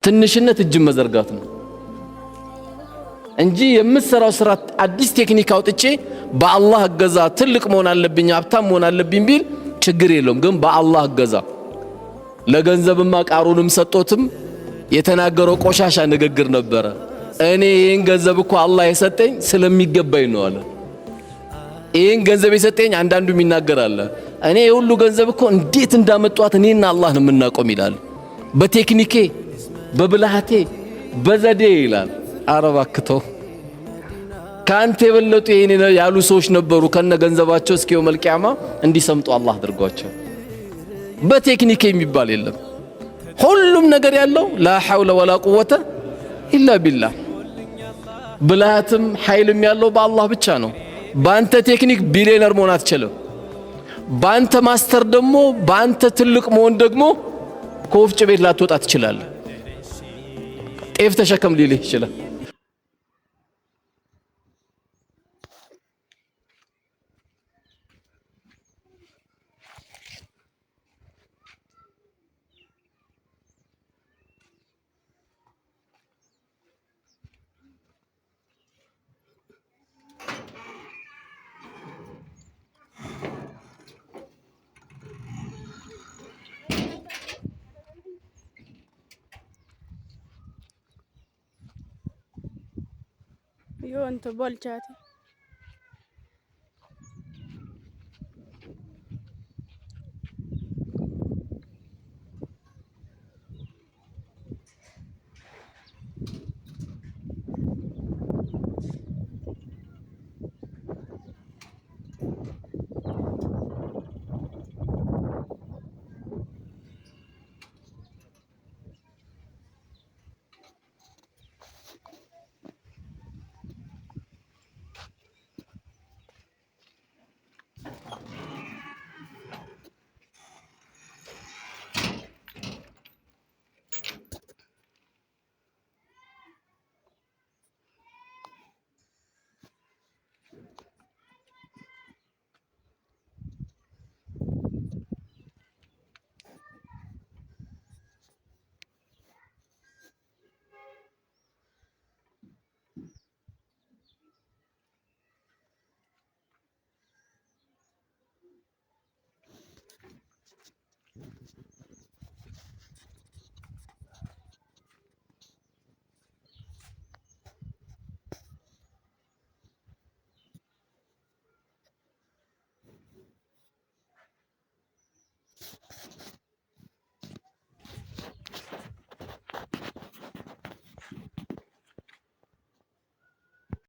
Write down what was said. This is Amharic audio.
ትንሽነት እጅ መዘርጋት ነው እንጂ የምትሰራው ስራ አዲስ ቴክኒክ አውጥቼ በአላህ እገዛ ትልቅ መሆን አለብኝ ሀብታም መሆን አለብኝ ቢል ችግር የለውም። ግን በአላህ እገዛ ለገንዘብማ ቃሩንም ሰጦትም የተናገረው ቆሻሻ ንግግር ነበረ። እኔ ይሄን ገንዘብ እኮ አላህ የሰጠኝ ስለሚገባኝ ነው አለ። ይሄን ገንዘብ የሰጠኝ አንዳንዱ ይናገራል እኔ የሁሉ ገንዘብ እኮ እንዴት እንዳመጣኋት እኔና አላህ ነው የምናቆም ይላል። በቴክኒኬ በብልሃቴ በዘዴ ይላል። አረባክተው ካንተ የበለጡ ይሄን ያሉ ሰዎች ነበሩ ከነ ገንዘባቸው እስኪው መልቂያማ እንዲሰምጡ አላህ አድርጓቸው። በቴክኒክ የሚባል የለም። ሁሉም ነገር ያለው ላ ሐውለ ወላ ቁወተ ኢላ ቢላህ። ብልሃትም ኃይልም ያለው በአላህ ብቻ ነው። ባንተ ቴክኒክ ቢሊየነር መሆን አትችልም። ባንተ ማስተር ደግሞ ባንተ ትልቅ መሆን ደግሞ ከወፍጭ ቤት ላትወጣ ትችላለህ። ጤፍ ተሸከም ሊልህ ይችላል። Io non ti voglio